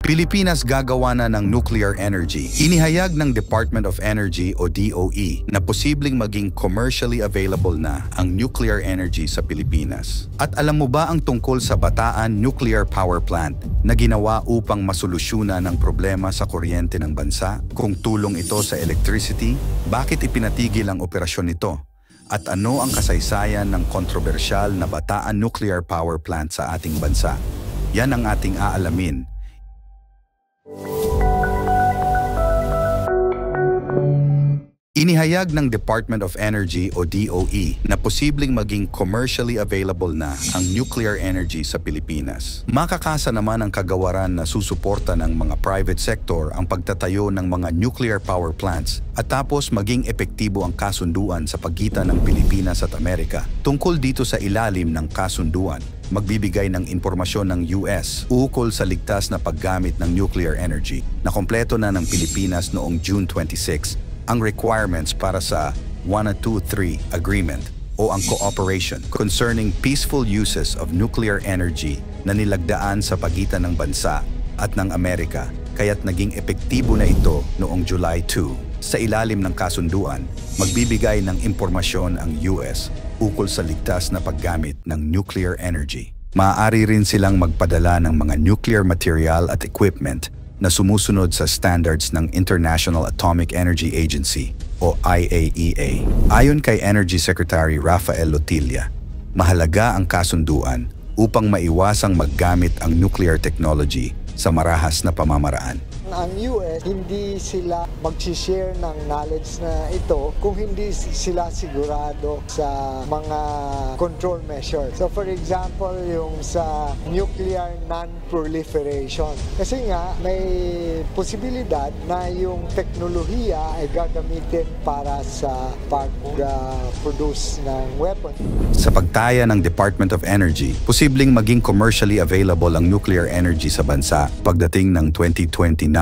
Pilipinas gagawa na ng nuclear energy. Inihayag ng Department of Energy o DOE na posibleng maging commercially available na ang nuclear energy sa Pilipinas. At alam mo ba ang tungkol sa Bataan Nuclear Power Plant na ginawa upang masolusyunan ang problema sa kuryente ng bansa? Kung tulong ito sa electricity, bakit ipinatigil ang operasyon nito? At ano ang kasaysayan ng kontrobersyal na Bataan Nuclear Power Plant sa ating bansa? Yan ang ating aalamin. Inihayag ng Department of Energy o DOE na posibleng maging commercially available na ang nuclear energy sa Pilipinas. Makakasa naman ang kagawaran na susuporta ng mga private sector ang pagtatayo ng mga nuclear power plants at tapos maging epektibo ang kasunduan sa pagitan ng Pilipinas at Amerika. Tungkol dito sa ilalim ng kasunduan, magbibigay ng impormasyon ng US ukol sa ligtas na paggamit ng nuclear energy na kompleto na ng Pilipinas noong June 26 ang requirements para sa 1-2-3 Agreement o ang cooperation concerning peaceful uses of nuclear energy na nilagdaan sa pagitan ng bansa at ng Amerika, kaya't naging epektibo na ito noong July 2. Sa ilalim ng kasunduan, magbibigay ng impormasyon ang US ukol sa ligtas na paggamit ng nuclear energy. Maaari rin silang magpadala ng mga nuclear material at equipment na sumusunod sa standards ng International Atomic Energy Agency o IAEA. Ayon kay Energy Secretary Rafael Lotilla, mahalaga ang kasunduan upang maiwasang maggamit ang nuclear technology sa marahas na pamamaraan. Ang US, hindi sila mag-share ng knowledge na ito kung hindi sila sigurado sa mga control measures. So for example, yung sa nuclear non-proliferation. Kasi nga, may posibilidad na yung teknolohiya ay gagamitin para sa pag-produce ng weapon. Sa pagtaya ng Department of Energy, posibleng maging commercially available ang nuclear energy sa bansa pagdating ng 2029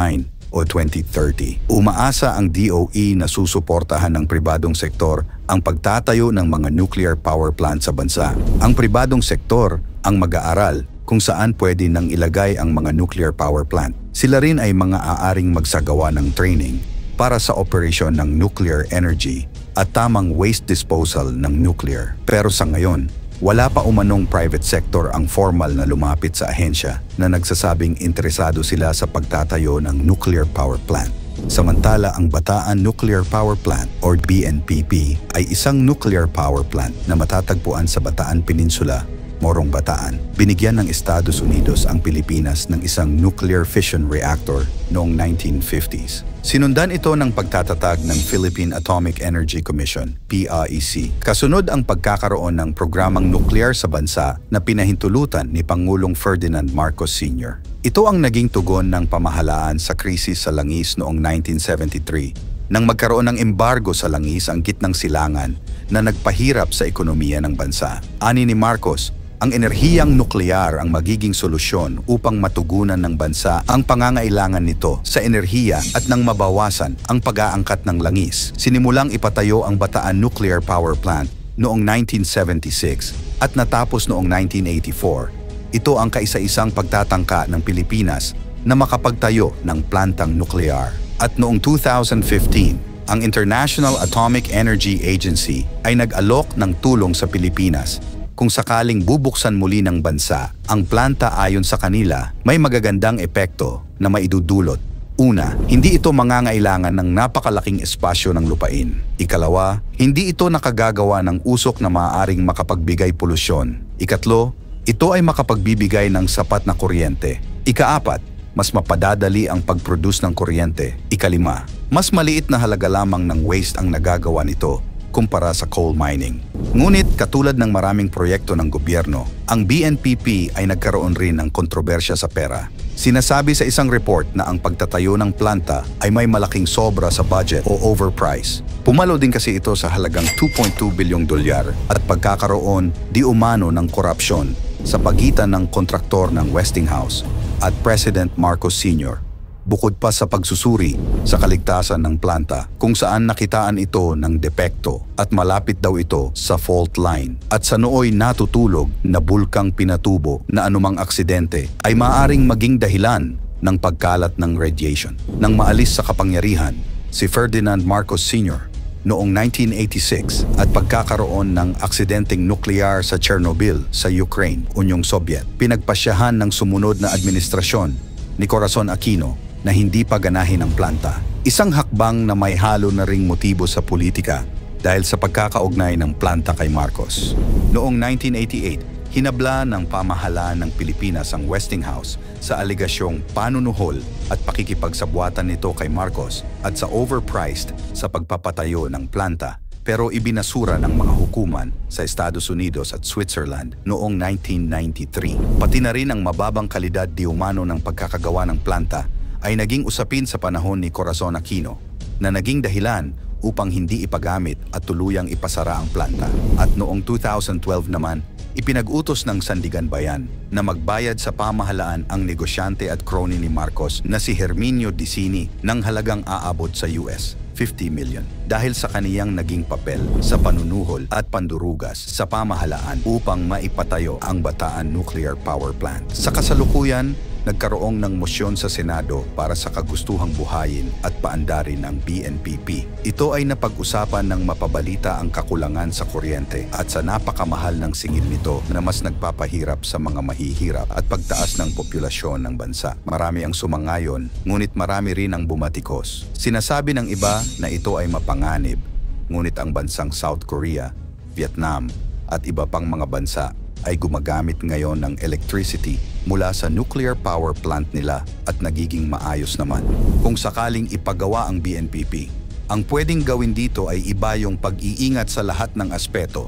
o 2030. Umaasa ang DOE na susuportahan ng pribadong sektor ang pagtatayo ng mga nuclear power plant sa bansa. Ang pribadong sektor ang mag-aaral kung saan pwede nang ilagay ang mga nuclear power plant. Sila rin ay mga aaring magsagawa ng training para sa operasyon ng nuclear energy at tamang waste disposal ng nuclear. Pero sa ngayon, wala pa umanong private sector ang formal na lumapit sa ahensya na nagsasabing interesado sila sa pagtatayo ng nuclear power plant. Samantala, ang Bataan Nuclear Power Plant or BNPP ay isang nuclear power plant na matatagpuan sa Bataan Peninsula, Morong Bataan. Binigyan ng Estados Unidos ang Pilipinas ng isang nuclear fission reactor noong 1950s. Sinundan ito ng pagtatatag ng Philippine Atomic Energy Commission, PAEC. Kasunod ang pagkakaroon ng programang nuklear sa bansa na pinahintulutan ni Pangulong Ferdinand Marcos Sr. Ito ang naging tugon ng pamahalaan sa krisis sa langis noong 1973 nang magkaroon ng embargo sa langis ang gitnang silangan na nagpahirap sa ekonomiya ng bansa. Ani ni Marcos, ang enerhiyang nuklear ang magiging solusyon upang matugunan ng bansa ang pangangailangan nito sa enerhiya at nang mabawasan ang pag-aangkat ng langis. Sinimulang ipatayo ang Bataan Nuclear Power Plant noong 1976 at natapos noong 1984. Ito ang kaisa-isang pagtatangka ng Pilipinas na makapagtayo ng plantang nuklear. At noong 2015, ang International Atomic Energy Agency ay nag-alok ng tulong sa Pilipinas kung sakaling bubuksan muli ng bansa ang planta. Ayon sa kanila, may magagandang epekto na maidudulot. Una, hindi ito mangangailangan ng napakalaking espasyo ng lupain. Ikalawa, hindi ito nakagagawa ng usok na maaaring makapagbigay polusyon. Ikatlo, ito ay makapagbibigay ng sapat na kuryente. Ikaapat, mas mapadadali ang pag-produce ng kuryente. Ikalima, mas maliit na halaga lamang ng waste ang nagagawa nito kumpara sa coal mining. Ngunit katulad ng maraming proyekto ng gobyerno, ang BNPP ay nagkaroon rin ng kontrobersya sa pera. Sinasabi sa isang report na ang pagtatayo ng planta ay may malaking sobra sa budget o overprice. Pumalo din kasi ito sa halagang 2.2 bilyong dolyar at pagkakaroon di umano ng korupsyon sa pagitan ng kontraktor ng Westinghouse at President Marcos Sr. Bukod pa sa pagsusuri sa kaligtasan ng planta kung saan nakitaan ito ng depekto at malapit daw ito sa fault line at sa nooy natutulog na bulkang pinatubo na anumang aksidente ay maaaring maging dahilan ng pagkalat ng radiation. Nang maalis sa kapangyarihan, si Ferdinand Marcos Sr. noong 1986 at pagkakaroon ng aksidenteng nuklear sa Chernobyl sa Ukraine, Unyong Soviet, pinagpasyahan ng sumunod na administrasyon ni Corazon Aquino na hindi pa ganahin ang planta. Isang hakbang na may halo na ring motibo sa politika dahil sa pagkakaugnay ng planta kay Marcos. Noong 1988, hinabla ng pamahalaan ng Pilipinas ang Westinghouse sa aligasyong panunuhol at pakikipagsabwatan nito kay Marcos at sa overpriced sa pagpapatayo ng planta, pero ibinasura ng mga hukuman sa Estados Unidos at Switzerland noong 1993. Pati na rin ang mababang kalidad di umano ng pagkakagawa ng planta ay naging usapin sa panahon ni Corazon Aquino na naging dahilan upang hindi ipagamit at tuluyang ipasara ang planta. At noong 2012 naman, ipinag-utos ng Sandigan Bayan na magbayad sa pamahalaan ang negosyante at crony ni Marcos na si Herminio Dicini ng halagang aabot sa US 50 million dahil sa kaniyang naging papel sa panunuhol at pandurugas sa pamahalaan upang maipatayo ang Bataan Nuclear Power Plant. Sa kasalukuyan, nagkaroon ng mosyon sa Senado para sa kagustuhang buhayin at paandarin ang BNPP. Ito ay napag-usapan ng mapabalita ang kakulangan sa kuryente at sa napakamahal ng singil nito na mas nagpapahirap sa mga mahihirap at pagtaas ng populasyon ng bansa. Marami ang sumangayon, ngunit marami rin ang bumatikos. Sinasabi ng iba na ito ay mapanganib, ngunit ang bansang South Korea, Vietnam at iba pang mga bansa ay gumagamit ngayon ng electricity mula sa nuclear power plant nila at nagiging maayos naman. Kung sakaling ipagawa ang BNPP, ang pwedeng gawin dito ay iba yung pag-iingat sa lahat ng aspeto,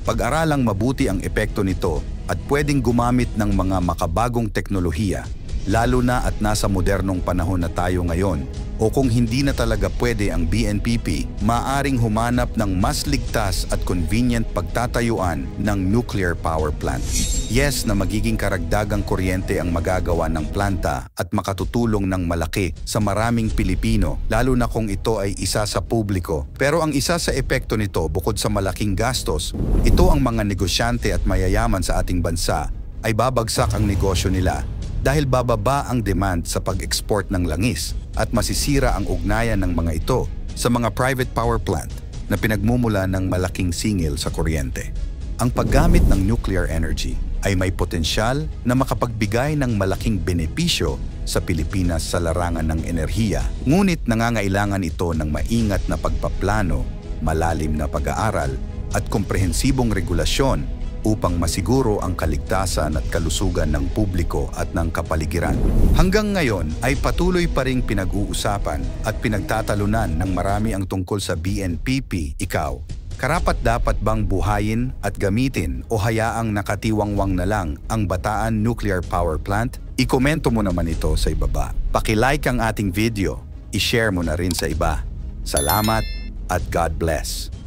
pag-aralang mabuti ang epekto nito at pwedeng gumamit ng mga makabagong teknolohiya, lalo na at nasa modernong panahon na tayo ngayon. O kung hindi na talaga pwede ang BNPP, maaring humanap ng mas ligtas at convenient pagtatayuan ng nuclear power plant. Yes, na magiging karagdagang kuryente ang magagawa ng planta at makatutulong ng malaki sa maraming Pilipino, lalo na kung ito ay isa sa publiko. Pero ang isa sa epekto nito, bukod sa malaking gastos, ito ang mga negosyante at mayayaman sa ating bansa ay babagsak ang negosyo nila dahil bababa ang demand sa pag-export ng langis at masisira ang ugnayan ng mga ito sa mga private power plant na pinagmumula ng malaking singil sa kuryente. Ang paggamit ng nuclear energy ay may potensyal na makapagbigay ng malaking benepisyo sa Pilipinas sa larangan ng enerhiya, ngunit nangangailangan ito ng maingat na pagpaplano, malalim na pag-aaral at komprehensibong regulasyon upang masiguro ang kaligtasan at kalusugan ng publiko at ng kapaligiran. Hanggang ngayon ay patuloy pa ring pinag-uusapan at pinagtatalunan ng marami ang tungkol sa BNPP. Ikaw, karapat-dapat bang buhayin at gamitin o hayaang nakatiwangwang na lang ang Bataan Nuclear Power Plant? Ikomento mo naman ito sa ibaba. Paki-like ang ating video, i-share mo na rin sa iba. Salamat at God bless.